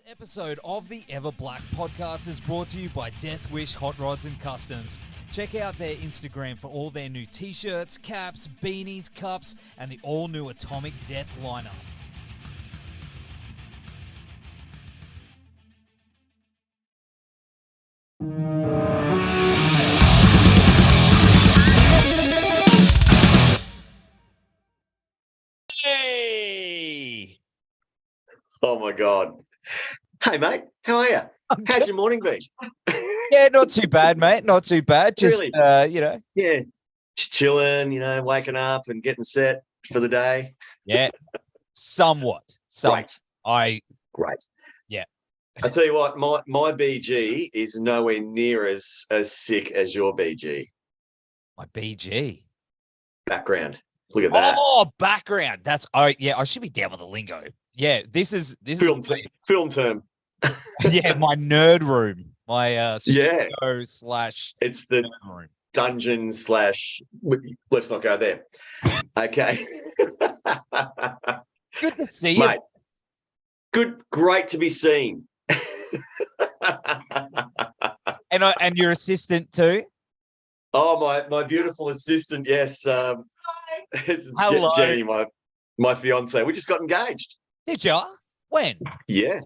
Episode of the Everblack Podcast is brought to you by Deathwish, Hotrods and Kustoms. Check out their Instagram for all their new t-shirts, caps, beanies, cups, and the all-new Atomic Death lineup. Hey! Oh my God. Hey, mate. How are you? How's your morning been? Yeah, not too bad, mate. Not too bad. Just, Really? Yeah, just chilling, waking up and getting set for the day. Yeah, somewhat. Great. Yeah. I tell you what, my BG is nowhere near as sick as your BG. My BG. Background. Look at that. Oh, background. I should be down with the lingo. Yeah, this is Film term. yeah, my nerd room. My studio / it's the nerd room. dungeon / let's not go there. Okay. Good to see you. Mate. Great to be seen. And your assistant too? Oh, my beautiful assistant, yes. Hello. Jenny, my fiance. We just got engaged. Did you? When? Yeah.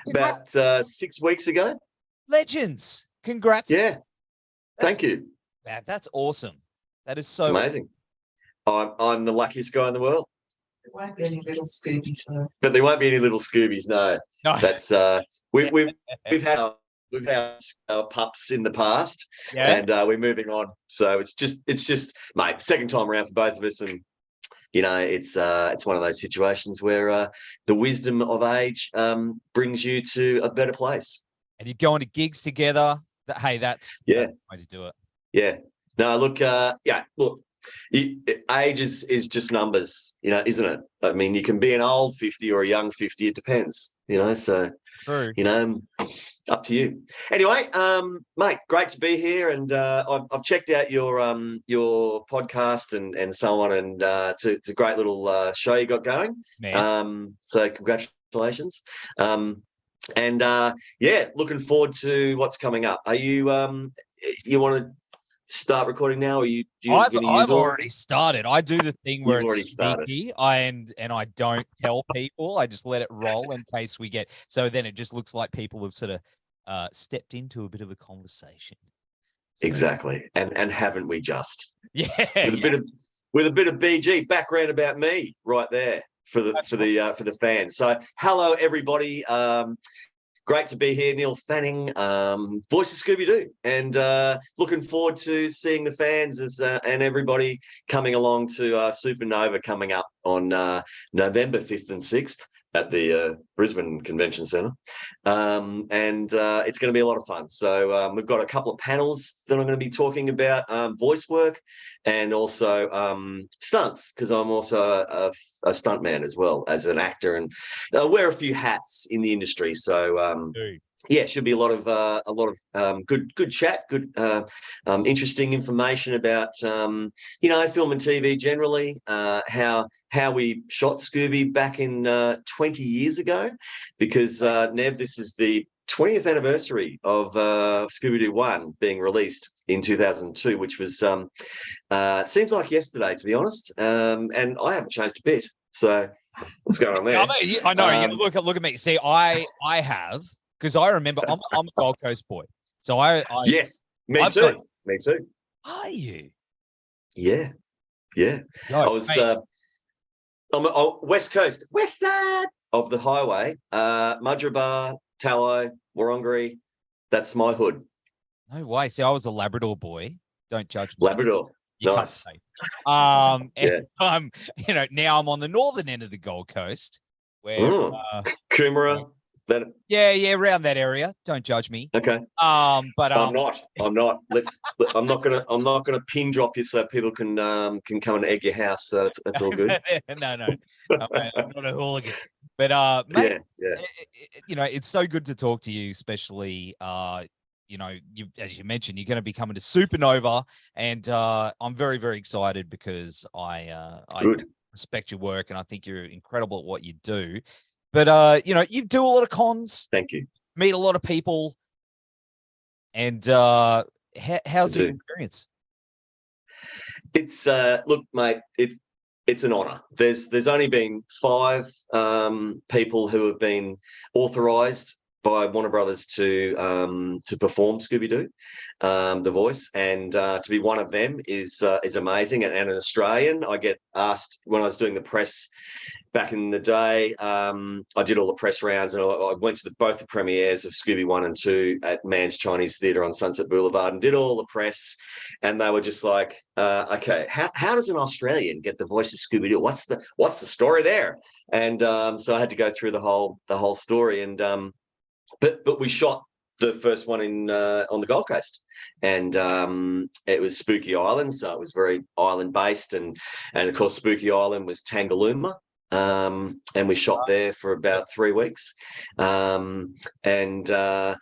Congrats. About 6 weeks ago. Legends. Congrats. Yeah. Thank you. That's awesome. That is so it's amazing. I'm the luckiest guy in the world. There won't be any little Scoobies though. But there won't be any little Scoobies, no. No. That's we've had our pups in the past, and we're moving on. So it's just, mate, second time around for both of us, and it's one of those situations where the wisdom of age brings you to a better place. And you're going to gigs together. That's the way to do it. Yeah. No, look, look, age is just numbers, isn't it? I mean, you can be an old 50 or a young 50. It depends, so, True. up to you. Anyway, mate, great to be here. And I've checked out your podcast and so on. And it's a great little show you got going. Man. So congratulations. Looking forward to what's coming up. Are you want to start recording now, or I've already started. I do the thing where You've it's sneaky, and I don't tell people. I just let it roll in case we get. So then it just looks like people have sort of stepped into a bit of a conversation. So, exactly, and haven't we just? Yeah, with a bit of BG background about me right there for the fans. So hello everybody. Great to be here, Neil Fanning, voice of Scooby Doo, and looking forward to seeing the fans and everybody coming along to Supanova coming up on November 5th and 6th at the Brisbane Convention Centre, and it's going to be a lot of fun. So we've got a couple of panels that I'm going to be talking about voice work and also stunts, because I'm also a stuntman as well as an actor, and wear a few hats in the industry. So it should be a lot of good chat, good interesting information about film and TV generally, how we shot Scooby back in 20 years ago, because Nev, this is the 20th anniversary of Scooby Doo 1 being released in 2002, which was seems like yesterday, to be honest, and I haven't changed a bit. So what's going on there? I know. Look at me. See, I have, because I remember I'm a Gold Coast boy. So yes, me too. Are you? Yeah. No, I was I'm West Coast, west side of the highway, Mudgeeraba, Tallow, Wurrunggeri. That's my hood. No way. See, I was a Labrador boy. Don't judge me. Labrador. You nice. Can't say. And now I'm on the northern end of the Gold Coast, where Coomera. Around that area. Don't judge me. Okay. I'm not. I'm not gonna pin drop you so people can come and egg your house. So that's all good. No. I'm not a hooligan. But mate, it's so good to talk to you, especially you, as you mentioned, you're going to be coming to Supanova, and I'm very, very excited because I respect your work, and I think you're incredible at what you do. But you do a lot of cons. Thank you. Meet a lot of people. And how's the experience? It's look, mate, it's an honour. There's only been 5 people who have been authorised by Warner Brothers to perform Scooby Doo, the voice, and to be one of them is amazing. And an Australian, I get asked when I was doing the press back in the day. I did all the press rounds, and I went to both the premieres of Scooby 1 and 2 at Mann's Chinese Theatre on Sunset Boulevard, and did all the press. And they were just like, "Okay, how does an Australian get the voice of Scooby Doo? What's the story there?" And so I had to go through the whole story, and but we shot the first one on the Gold Coast, and it was Spooky Island, so it was very island based, and of course Spooky Island was Tangalooma. And we shot there for about 3 weeks. And the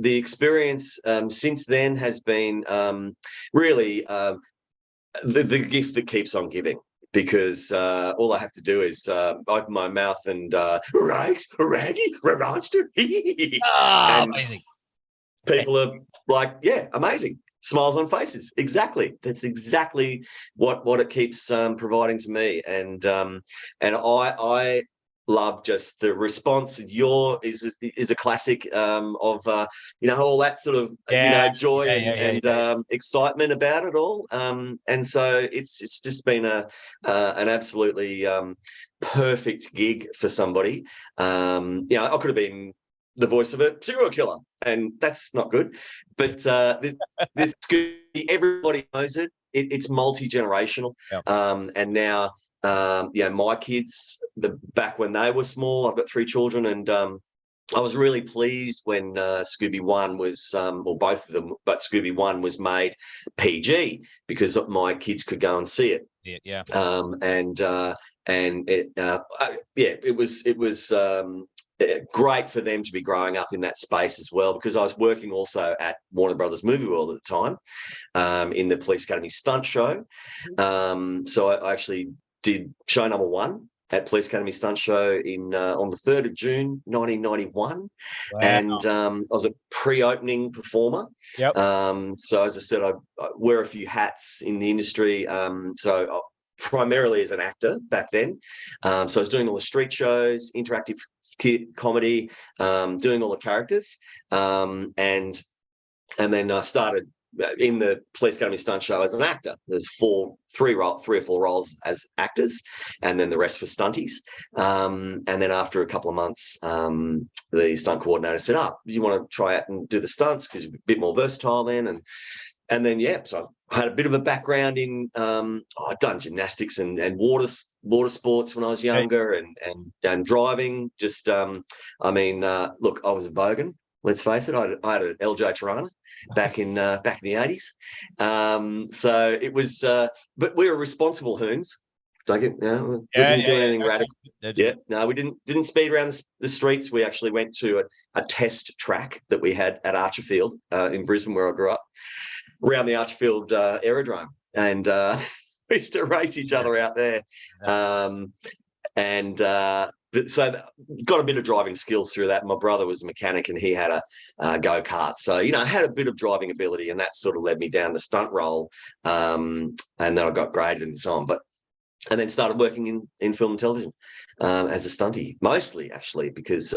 experience since then has been really the gift that keeps on giving, because all I have to do is open my mouth and Rags, Raggy, monster. Amazing. People are like, yeah, amazing. Smiles on faces. Exactly. That's exactly what it keeps providing to me. And I love just the response. Your is a classic of all that sort of joy and excitement about it all. And so it's just been an absolutely perfect gig for somebody. I could have been the voice of a serial killer, and that's not good. But this Scooby, everybody knows it. It's multi-generational. Yep. And now, my kids, back when they were small, I've got 3 children, and I was really pleased when Scooby 1 was, or both of them, but Scooby 1 was made PG, because my kids could go and see it. Yeah. It was great for them to be growing up in that space as well, because I was working also at Warner Brothers Movie World at the time, in the Police Academy stunt show. So I actually did show number 1 at Police Academy stunt show on the 3rd of June 1991. Wow. And I was a pre-opening performer. Yep. So as I said, I wear a few hats in the industry. So primarily as an actor back then. So I was doing all the street shows, interactive comedy, doing all the characters. And then I started in the Police Academy stunt show as an actor. There's 3 or 4 roles as actors, and then the rest were stunties. And then after a couple of months, the stunt coordinator said, do you want to try out and do the stunts, because you're a bit more versatile then? And then, so I had a bit of a background in, I'd done gymnastics and water sports when I was younger, and driving. Just, look, I was a bogan, let's face it. I had an LJ Tirana back in the 80s. So it was, but we were responsible hoons. We didn't do anything radical. Yeah, no, we didn't speed around the streets. We actually went to a test track that we had at Archerfield in Brisbane, where I grew up, around the Archerfield aerodrome, and we used to race each other out there. So got a bit of driving skills through that. My brother was a mechanic, and he had a go-kart. So, I had a bit of driving ability, and that sort of led me down the stunt role. And then I got graded and so on. And then started working in film and television as a stuntie, mostly actually, because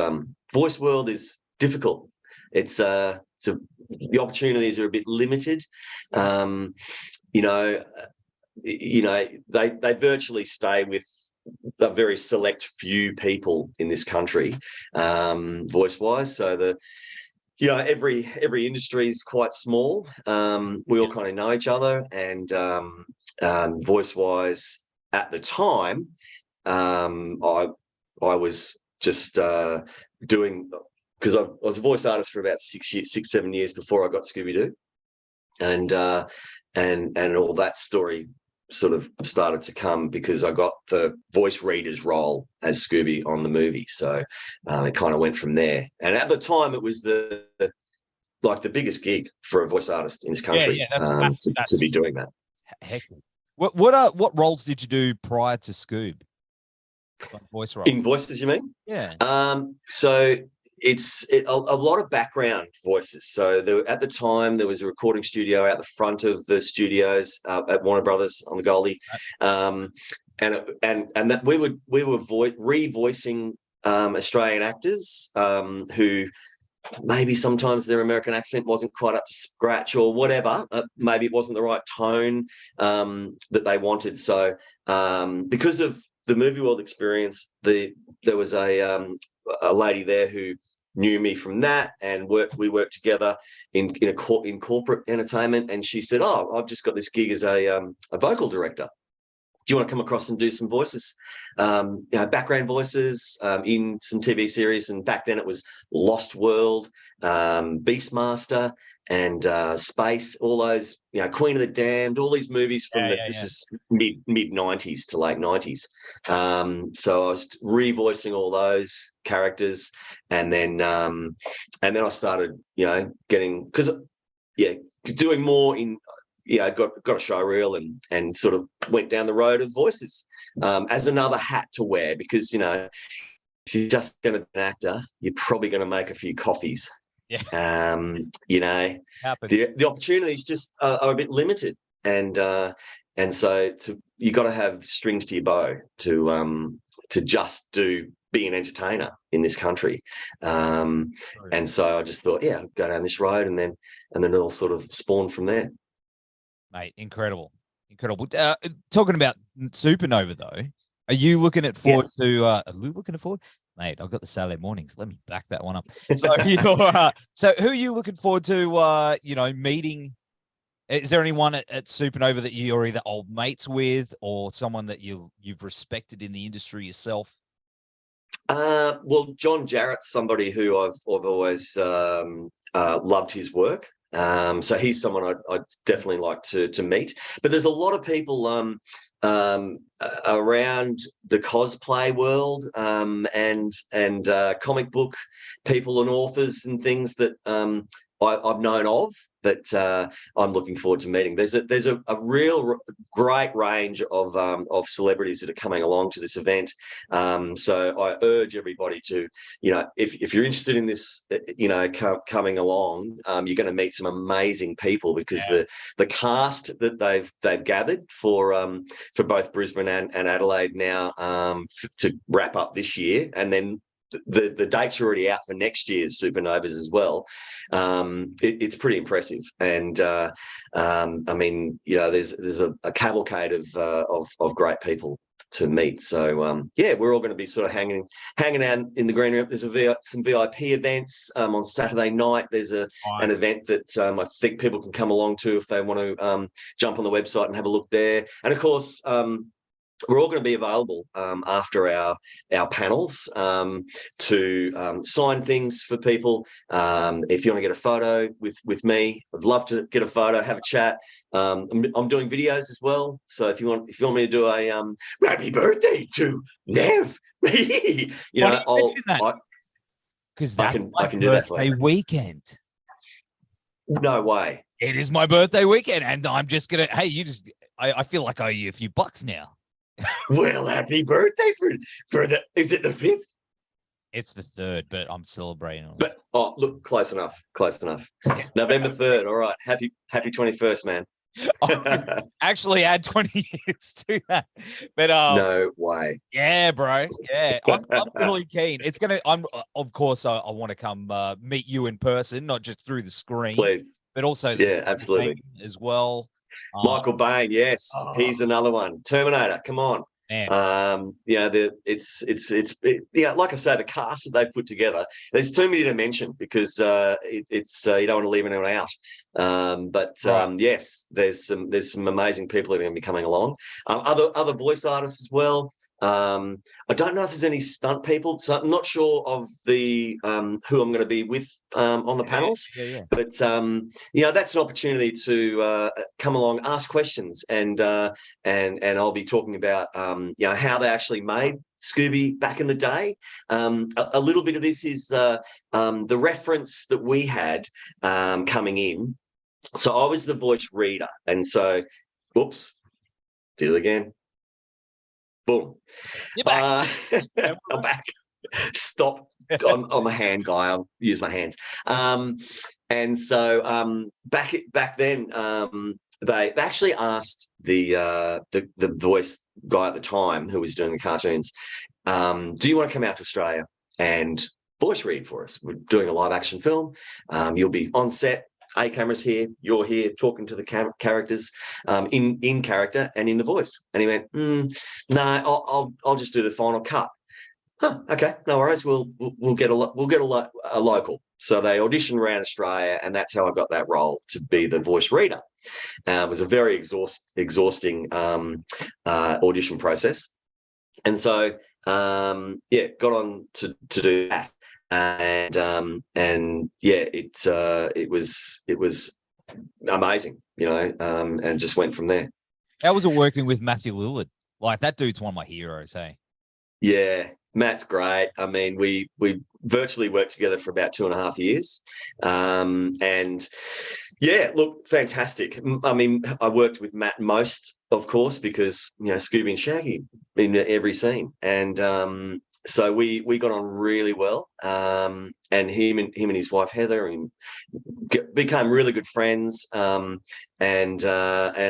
voice world is difficult. The opportunities are a bit limited. They virtually stay with a very select few people in this country, voice-wise. So every industry is quite small. We all kind of know each other, and voice-wise, at the time, I was just doing, because I was a voice artist for about 6-7 years before I got Scooby Doo, and all that story sort of started to come because I got the voice reader's role as Scooby on the movie. So it kind of went from there. And at the time, it was the biggest gig for a voice artist in this country. To be doing that. Heck. What roles did you do prior to Scoob? Like voice roles. In voices, you mean? Yeah. So it's a lot of background voices. So at the time, there was a recording studio out the front of the studios at Warner Brothers on the Goldie, and that we were revoicing Australian actors who maybe sometimes their American accent wasn't quite up to scratch or whatever. Maybe it wasn't the right tone that they wanted. So because of the movie world experience, there was a lady there who knew me from that, and we worked together in corporate entertainment. And she said, "Oh, I've just got this gig as a vocal director. Do you want to come across and do some voices, background voices in some TV series?" And back then it was Lost World, Beastmaster, and Space. All those, Queen of the Damned. All these movies from this is mid 90s to late 90s. So I was revoicing all those characters, and then I started, getting doing more in. Got a show reel and sort of went down the road of voices as another hat to wear, because if you're just going to be an actor, you're probably going to make a few coffees. Yeah. The opportunities just are a bit limited, and so you got to have strings to your bow to just be an entertainer in this country. And so I just thought, go down this road, and then it all sort of spawned from there. Mate, incredible. Talking about Supanova, though, are you looking forward to? Are you looking forward, mate? I've got the Saturday mornings. Let me back that one up. So, so who are you looking forward to? Meeting. Is there anyone at Supanova that you're either old mates with, or someone that you've respected in the industry yourself? Well, John Jarrett's somebody who I've always loved his work. So he's someone I'd definitely like to meet. But there's a lot of people around the cosplay world and comic book people and authors and things that I've known of, that I'm looking forward to meeting. There's a real great range of celebrities that are coming along to this event. So I urge everybody to, if you're interested in this, coming along, you're going to meet some amazing people, because the cast that they've gathered for both Brisbane and Adelaide now to wrap up this year, and then the dates are already out for next year's Supernovas as well. It's pretty impressive, and I mean, there's a cavalcade of great people to meet. So we're all going to be sort of hanging out in the green room. There's some VIP events on Saturday night. There's an event that I think people can come along to if they want to jump on the website and have a look there. And of course, we're all going to be available after our panels to sign things for people. If you want to get a photo with me, I'd love to get a photo, have a chat. I'm doing videos as well, so if you want me to do a happy birthday to Nev, because I can do that for you. Weekend. No way. It is my birthday weekend, and I'm just gonna. Hey, I feel like I owe you a few bucks now. Well, happy birthday for the. Is it the 5th? It's the 3rd, but I'm celebrating. But look, close enough. November 3rd. All right. Happy 21st, man. Actually, add 20 years to that. But no way. Yeah, bro. Yeah, I'm really keen. Of course, I want to come meet you in person, not just through the screen. Please. But also, absolutely as well. Michael Bain, yes, he's another one. Terminator, come on. Man. It's like I say, the cast that they've put together, there's too many to mention, because it's you don't want to leave anyone out. Yes, there's some amazing people that are going to be coming along. Other voice artists as well. I don't know if there's any stunt people, so I'm not sure of the who I'm going to be with on the panels. But that's an opportunity to come along, ask questions, and I'll be talking about how they actually made Scooby back in the day. A little bit of this is the reference that we had coming in. So I was the voice reader, and so, whoops, did it again. Boom. You're back. I'm back. Stop. I'm a hand guy. I'll use my hands. And so back then, they actually asked the voice guy at the time who was doing the cartoons, do you want to come out to Australia and voice read for us? We're doing a live action film. You'll be on set. A camera's here. You're here talking to the characters in character and in the voice. And he went, no, I'll just do the final cut. Huh, okay, no worries. We'll get a local. So they auditioned around Australia, and that's how I got that role, to be the voice reader. It was a very exhausting audition process, and so got on to do that. And yeah, it was amazing, and just went from there. How was it working with Mathew Lillard? Like, that dude's one of my heroes, hey? Yeah, Matt's great. I mean, we virtually worked together for about 2.5 years, and yeah, look, fantastic. I mean, I worked with Matt most, of course, because Scooby and Shaggy in every scene, and so we got on really well, and him and his wife Heather became really good friends, and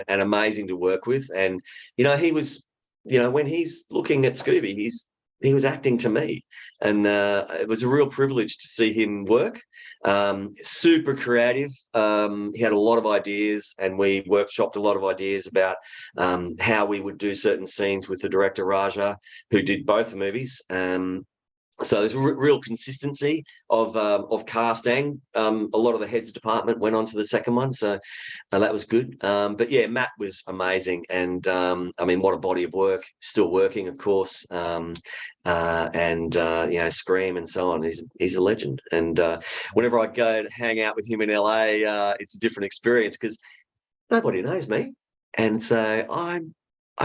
amazing to work with. And he was, when he's looking at Scooby, he was acting to me, and it was a real privilege to see him work. Super creative. He had a lot of ideas, and we workshopped a lot of ideas about how we would do certain scenes with the director Raja, who did both the movies. So there's real consistency of casting. A lot of the heads of department went on to the second one, so that was good. But yeah, Matt was amazing, and I mean, what a body of work. Still working, of course, and Scream and so on. He's a legend, and whenever I go to hang out with him in LA, it's a different experience because nobody knows me, and so I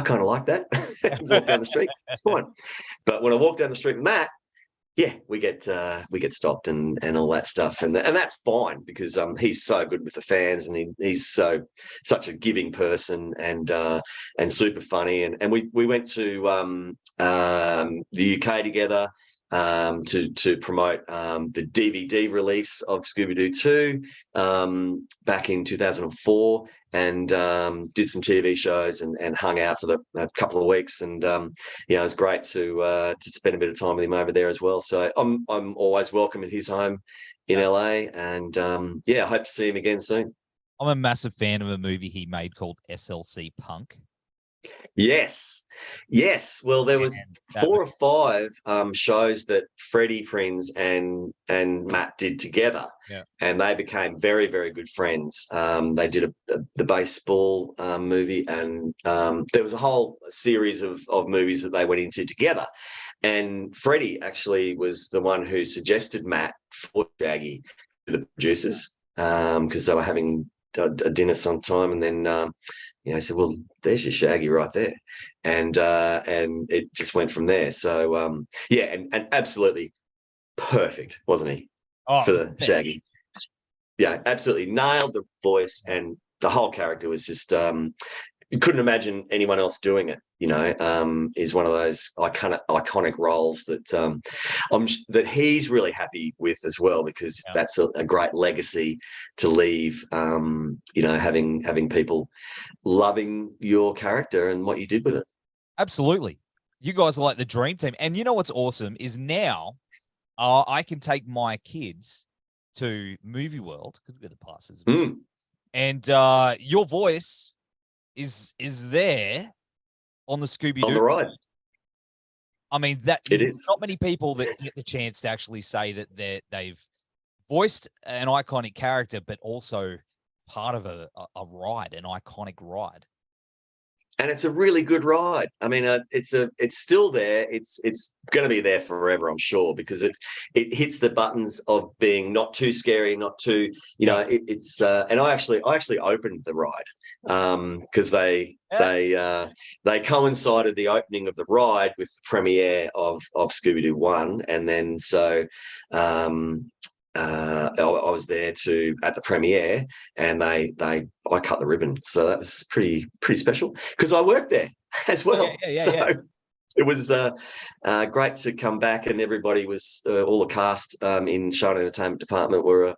kind of like that. Walk down the street, it's fine. But when I walk down the street with Matt, yeah, we get stopped and all that stuff, and that's fine because he's so good with the fans, and he's such a giving person, and super funny, and we went to the UK together to promote the DVD release of Scooby Doo 2 back in 2004, and did some TV shows and hung out for a couple of weeks, and it was great to spend a bit of time with him over there as well. So I'm always welcome in his home in LA, and I hope to see him again soon. I'm a massive fan of a movie he made called SLC Punk. Yes. Well, there was 4 or 5 shows that Freddie Prinz and Matt did together, and they became very, very good friends. They did the baseball movie, and there was a whole series of movies that they went into together. And Freddie actually was the one who suggested Matt for Shaggy to the producers, because they were having a dinner sometime, and then I said, well, there's your Shaggy right there, and it just went from there. So and absolutely perfect, wasn't he, for the Shaggy? Yeah, absolutely nailed the voice, and the whole character was just you couldn't imagine anyone else doing it. Is one of those iconic roles that that he's really happy with as well, because that's a great legacy to leave. Having people loving your character and what you did with it. Absolutely, you guys are like the dream team. And you know what's awesome is now I can take my kids to Movie World because we're the passes, and your voice is there on the Scooby Doo on the ride. I mean, that it is not many people that get the chance to actually say that they've voiced an iconic character, but also part of a ride, an iconic ride. And it's a really good ride. I mean, it's still there. It's going to be there forever, I'm sure, because it hits the buttons of being not too scary, not too, it's. And I actually opened the ride because they coincided the opening of the ride with the premiere of Scooby Doo 1, and then so. I was there at the premiere, and I cut the ribbon, so that was pretty special because I worked there as well. Yeah. it was great to come back, and everybody was all the cast in show and entertainment department were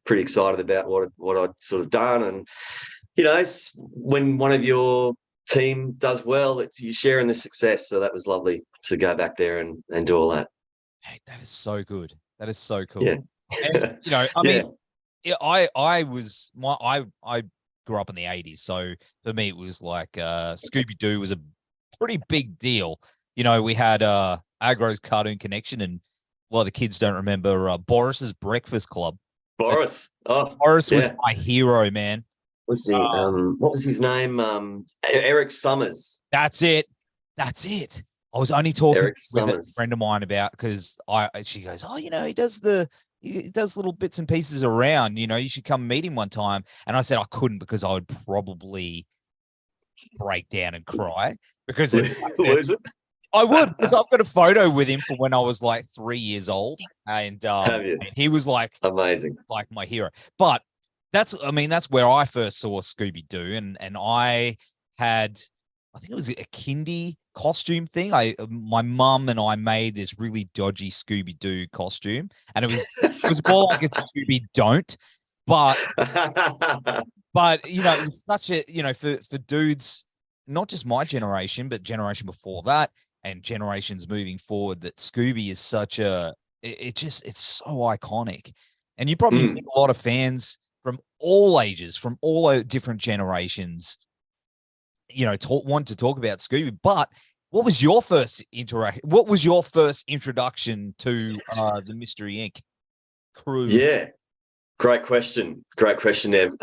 pretty excited about what I'd sort of done. And it's when one of your team does well, you share in the success. So that was lovely to go back there and do all that. Hey, that is so good. That is so cool. Yeah. And I mean, I grew up in the 80s, so for me it was like Scooby Doo was a pretty big deal. We had Agro's Cartoon Connection, and a lot of the kids don't remember Boris's Breakfast Club. Boris. Boris was my hero, man. Let's see. What was his name? Eric Summers. That's it. I was only talking Eric with a Summers. friend of mine about, because she goes, oh, he does little bits and pieces around, you should come meet him one time. And I said I couldn't, because I would probably break down and cry, because lose it. I would, because I've got a photo with him from when I was like 3 years old, and he was like amazing, like my hero. But that's where I first saw Scooby Doo, and I think it was a kindy costume thing. My mum and I made this really dodgy Scooby Doo costume, and it was more like a Scooby Don't, but it's such a for dudes, not just my generation, but generation before that and generations moving forward, that Scooby is such it's so iconic, and you probably meet a lot of fans from all ages, from all different generations, want to talk about Scooby. But what was your first interaction? What was your first introduction to the Mystery Inc. crew? Yeah, great question, Ev.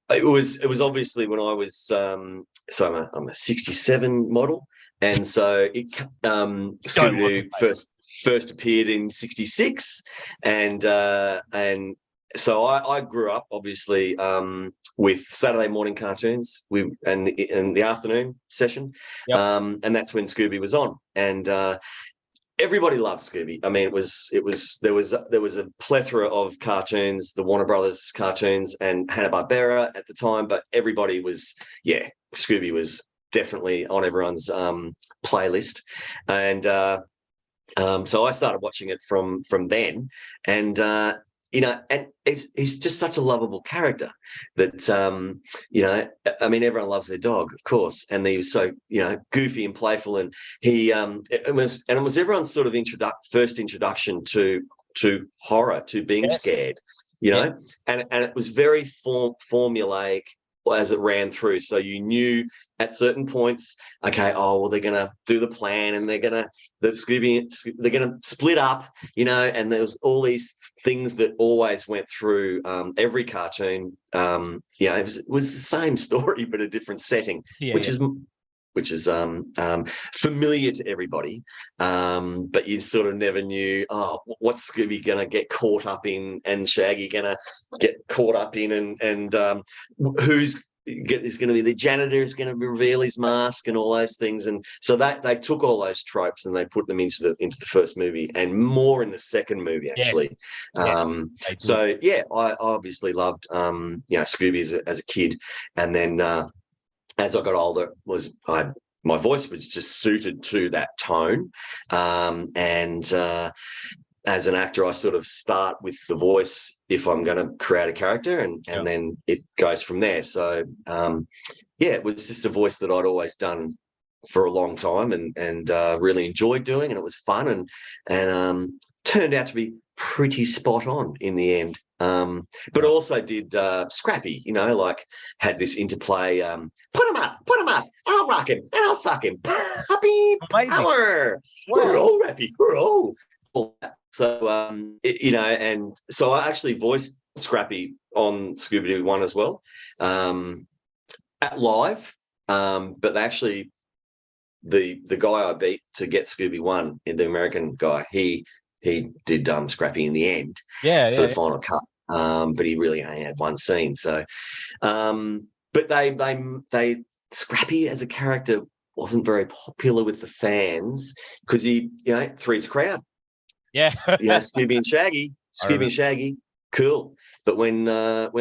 It was obviously when I was so I'm a 67 model, and so Scooby Doo first appeared in 66, and so I grew up obviously with Saturday morning cartoons and the afternoon session, and that's when Scooby was on, and everybody loved Scooby. I mean, there was a plethora of cartoons, the Warner Brothers cartoons and Hanna-Barbera at the time, but everybody was Scooby was definitely on everyone's playlist, and so I started watching it from then, and and he's just such a lovable character that, I mean, everyone loves their dog, of course, and he was so, goofy and playful, and it was everyone's sort of first introduction to horror, to being scared, and it was very formulaic as it ran through. So you knew at certain points, okay, they're going to do the plan, and they're going to split up, and there was all these things that always went through every cartoon. It was the same story, but a different setting, which is familiar to everybody. But you sort of never knew, what's Scooby going to get caught up in, and Shaggy going to get caught up in, and who's is going to be the janitor is going to reveal his mask and all those things. And so that they took all those tropes and they put them into the first movie, and more in the second movie, actually. So I obviously loved Scooby as a kid, and then as I got older, my voice was just suited to that tone, and as an actor, I sort of start with the voice if I'm going to create a character, and then it goes from there. So, it was just a voice that I'd always done for a long time, and really enjoyed doing, and it was fun, and turned out to be pretty spot on in the end. But also did Scrappy, had this interplay. Put him up, I'll rock him, and I'll suck him. Puppy power. We're all happy. We're all that. So, and so I actually voiced Scrappy on Scooby Doo 1 as well, at live. But actually, the guy I beat to get Scooby 1, the American guy, he did Scrappy in the end, for the final cut. But he really only had one scene. So, but they Scrappy as a character wasn't very popular with the fans, because he three's a crowd. Scooby and Shaggy, cool. But when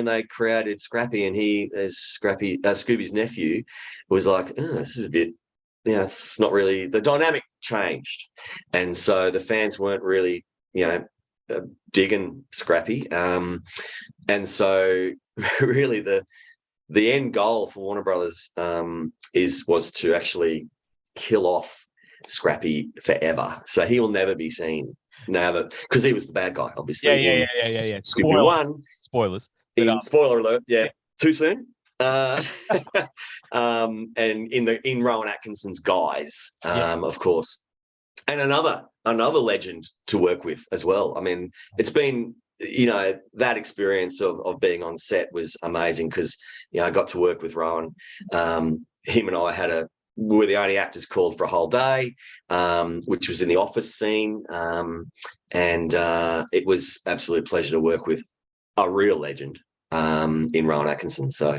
they created Scrappy, and he as Scooby's nephew, was like, this is a bit it's not really, the dynamic changed, and so the fans weren't really, digging Scrappy, and so really the end goal for Warner Brothers was to actually kill off Scrappy forever. So he will never be seen now, that because he was the bad guy, obviously. Yeah. Scooby 1. Spoilers. Spoiler alert. Yeah, too soon. And in Rowan Atkinson's guise, of course, and another legend to work with as well. I mean, it's been, that experience of being on set was amazing because, I got to work with Rowan. Him and I were the only actors called for a whole day, which was in the office scene. And it was absolute pleasure to work with a real legend in Rowan Atkinson. So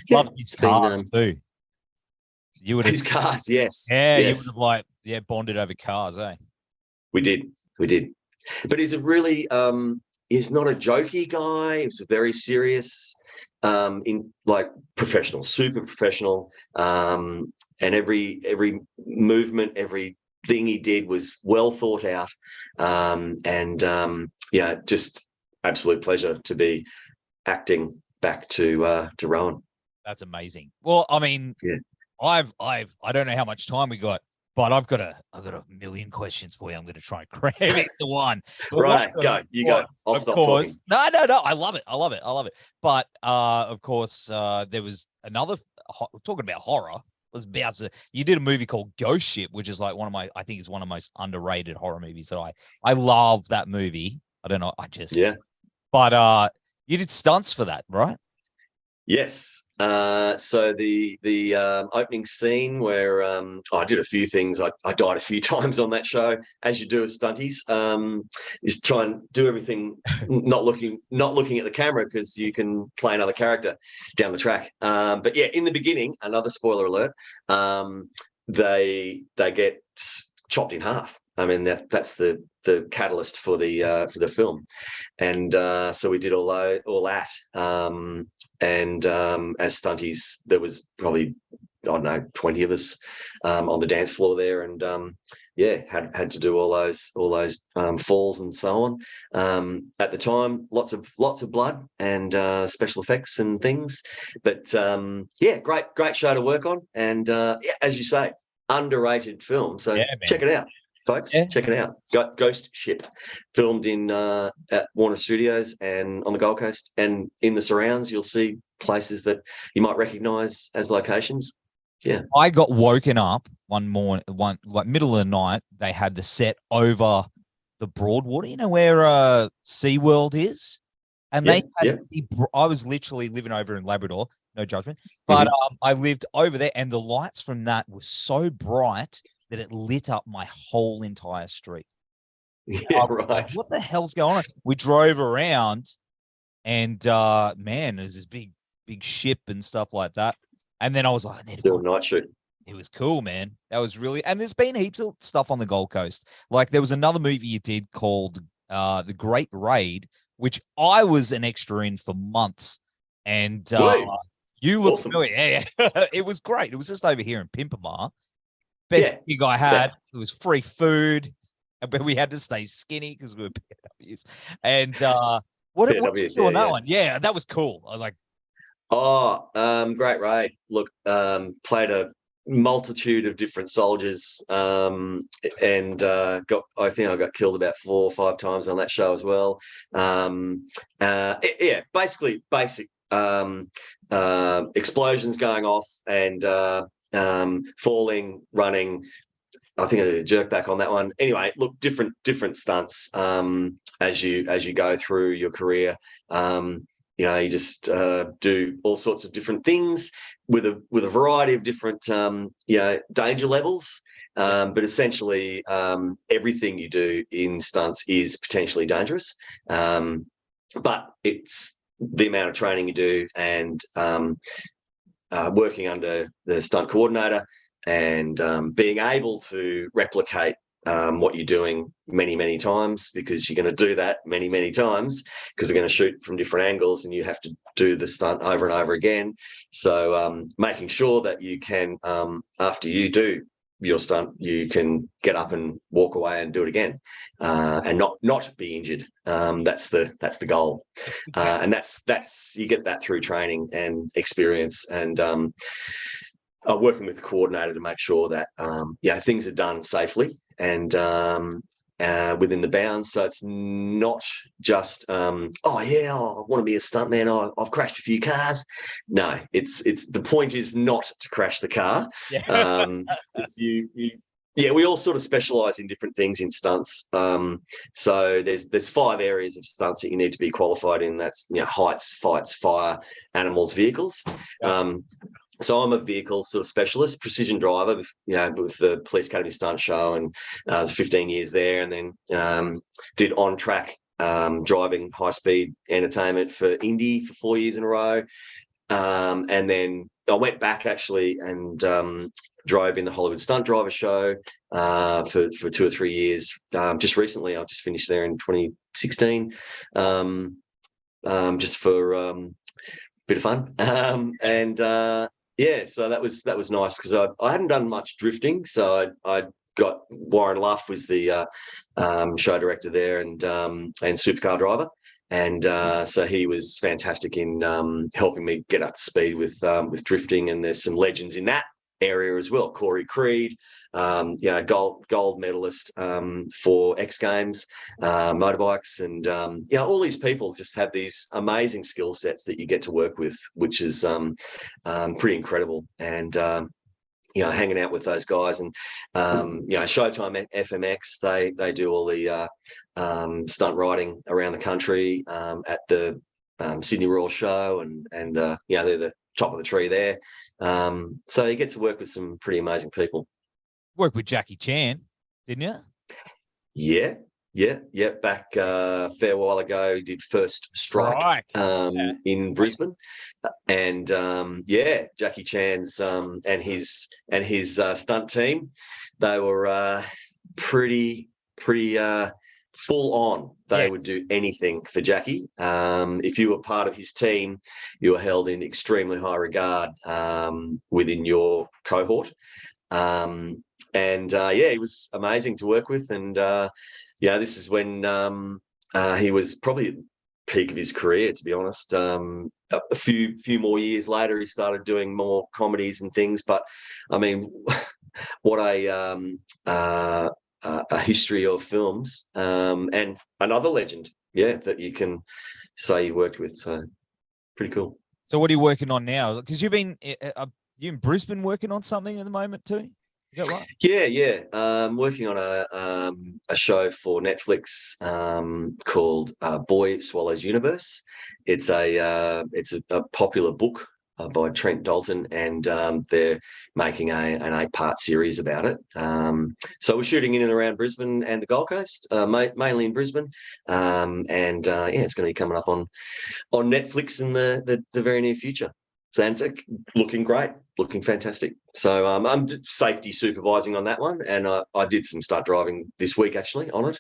love his cars too. You would have his cars, yes. Yeah, yes. you would have bonded over cars, eh? We did. But he's a really he's not a jokey guy. He was a very serious, professional, super professional. And every movement, every thing he did was well thought out. Just absolute pleasure to be acting back to Rowan. That's amazing. Well, I mean, I don't know how much time we got, but I've got a million questions for you. I'm going to try and cram into one. Right, go. You go. I'll stop talking. No. I love it. But of course, there was another talking about horror. You did a movie called Ghost Ship, which is like I think is one of the most underrated horror movies that I love that movie. I don't know. But you did stunts for that, right? Yes. So the opening scene where I did a few things. I died a few times on that show, as you do as stunties. Is try and do everything not looking at the camera because you can play another character down the track. But yeah, in the beginning, another spoiler alert. They get chopped in half. I mean that's the catalyst for the film, and so we did all that. And as stunties, there was probably, I don't know, 20 of us on the dance floor there, and had to do all those falls and so on. At the time, lots of blood and special effects and things, but great show to work on, and as you say, underrated film. So check it out, folks. Check it out. Ghost Ship, filmed at Warner Studios and on the Gold Coast, and in the surrounds you'll see places that you might recognise as locations. Yeah, I got woken up one morning, middle of the night. They had the set over the Broadwater, where SeaWorld is, and I was literally living over in Labrador. No judgment, but I lived over there, and the lights from that were so bright that it lit up my whole entire street. Yeah, right. Like, what the hell's going on? We drove around, and man, there's this big ship and stuff like that. And then I was like, I need to do a night shoot. It was cool, man. That was really, and there's been heaps of stuff on the Gold Coast. Like there was another movie you did called The Great Raid, which I was an extra in for months. And you look familiar. Yeah. It was great. It was just over here in Pimpamar. Best gig I had. It was free food, but we had to stay skinny because we were PWs. And what did you do on that one? Yeah, that was cool. Great Raid. Look, played a multitude of different soldiers, and I think I got killed about 4 or 5 times on that show as well. Basically basic explosions going off and falling, running. I think I did a jerk back on that one. Anyway, look, different stunts as you go through your career. You just do all sorts of different things with a variety of different danger levels. But essentially, everything you do in stunts is potentially dangerous. But it's the amount of training you do and working under the stunt coordinator and being able to replicate what you're doing many times, because you're going to do that many times because they're going to shoot from different angles and you have to do the stunt over and over again. So making sure that you can, after you do your stunt, you can get up and walk away and do it again, and not be injured. That's the goal, and that's you get that through training and experience, and working with the coordinator to make sure that things are done safely and within the bounds. So it's not just I want to be a stuntman. I've crashed a few cars. No, it's the point is not to crash the car. Yeah. We all sort of specialize in different things in stunts. So there's 5 areas of stunts that you need to be qualified in. That's heights, fights, fire, animals, vehicles. So I'm a vehicle sort of specialist, precision driver, with the Police Academy Stunt Show, and I was 15 years there, and then did on-track driving, high-speed entertainment for Indy for 4 years in a row. And then I went back actually and drove in the Hollywood Stunt Driver Show for 2 or 3 years. Just recently, I've just finished there in 2016, just for a bit of fun. So that was nice, because I hadn't done much drifting. So I got Warren Luff was the show director there, and supercar driver, and so he was fantastic in helping me get up to speed with drifting. And there's some legends in that area as well. Corey Creed, gold medalist for X Games, motorbikes, and all these people just have these amazing skill sets that you get to work with, which is pretty incredible. And hanging out with those guys, and Showtime FMX, they do all the stunt riding around the country at the Sydney Royal Show, and they're the top of the tree there. So you get to work with some pretty amazing people. Worked with Jackie Chan, didn't you? Yeah. Back a fair while ago, he did First Strike in Brisbane, and Jackie Chan's and his stunt team, they were pretty full on. They would do anything for Jackie. If you were part of his team, you were held in extremely high regard within your cohort. He was amazing to work with. And this is when he was probably at the peak of his career, to be honest. A few more years later, he started doing more comedies and things. But I mean, what a history of films, and another legend, that you can say you worked with. So pretty cool. So what are you working on now? Because you've been you in Brisbane working on something at the moment too? Is that right? Yeah. Working on a show for Netflix called Boy Swallows Universe. It's a popular book by Trent Dalton, and they're making an 8-part series about it. So we're shooting in and around Brisbane and the Gold Coast, mainly in Brisbane, and it's going to be coming up on Netflix in the very near future. So it's looking great, looking fantastic. So I'm safety supervising on that one, and I did some stunt driving this week actually on it.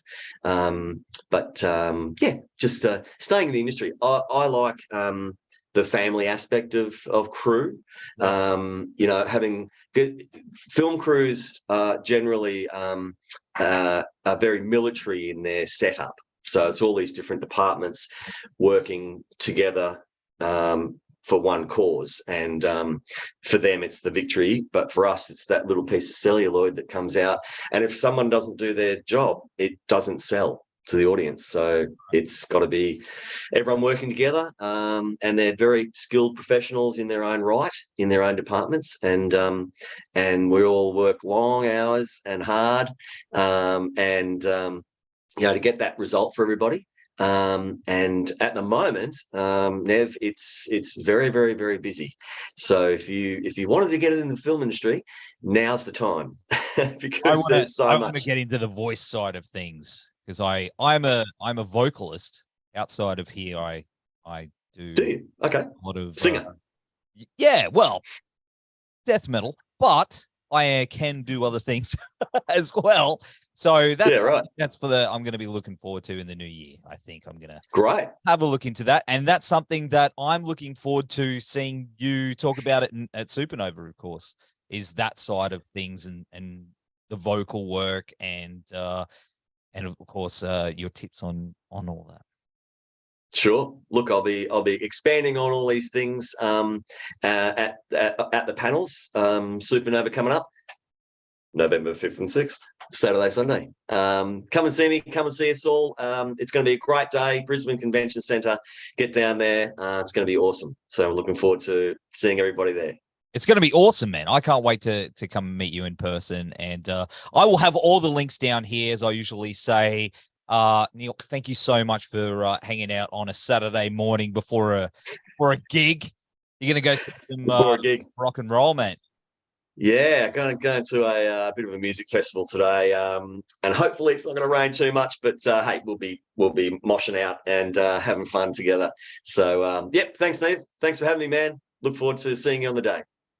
Just staying in the industry. I like the family aspect of crew. Having good film crews generally are very military in their setup. So it's all these different departments working together for one cause, and for them it's the victory, but for us it's that little piece of celluloid that comes out, and if someone doesn't do their job, it doesn't sell to the audience. So it's got to be everyone working together, and they're very skilled professionals in their own right, in their own departments, and we all work long hours and hard, to get that result for everybody. And at the moment, Nev, it's very, very, very busy. So if you wanted to get it in the film industry, now's the time, because there's so much. I want to get into the voice side of things, because I'm a vocalist outside of here. I do. Do you? Okay. A lot of singer. Death metal, but I can do other things as well. So that's right. That's I'm going to be looking forward to in the new year. I think I'm going to have a look into that, and that's something that I'm looking forward to seeing you talk about it at Supanova, of course, is that side of things, and the vocal work and of course your tips on all that. Sure. Look, I'll be expanding on all these things at the panels. Supanova coming up November 5th and 6th, Saturday, Sunday. Come and see me. Come and see us all. It's going to be a great day. Brisbane Convention Centre. Get down there. It's going to be awesome. So we're looking forward to seeing everybody there. It's going to be awesome, man. I can't wait to come and meet you in person. And I will have all the links down here, as I usually say. Neil, thank you so much for hanging out on a Saturday morning before a gig. You're going to go see some gig. rock and roll, man. Yeah, going to a bit of a music festival today, and hopefully it's not going to rain too much. But hey, we'll be moshing out and having fun together. So, yep. Thanks, Neve. Thanks for having me, man. Look forward to seeing you on the day.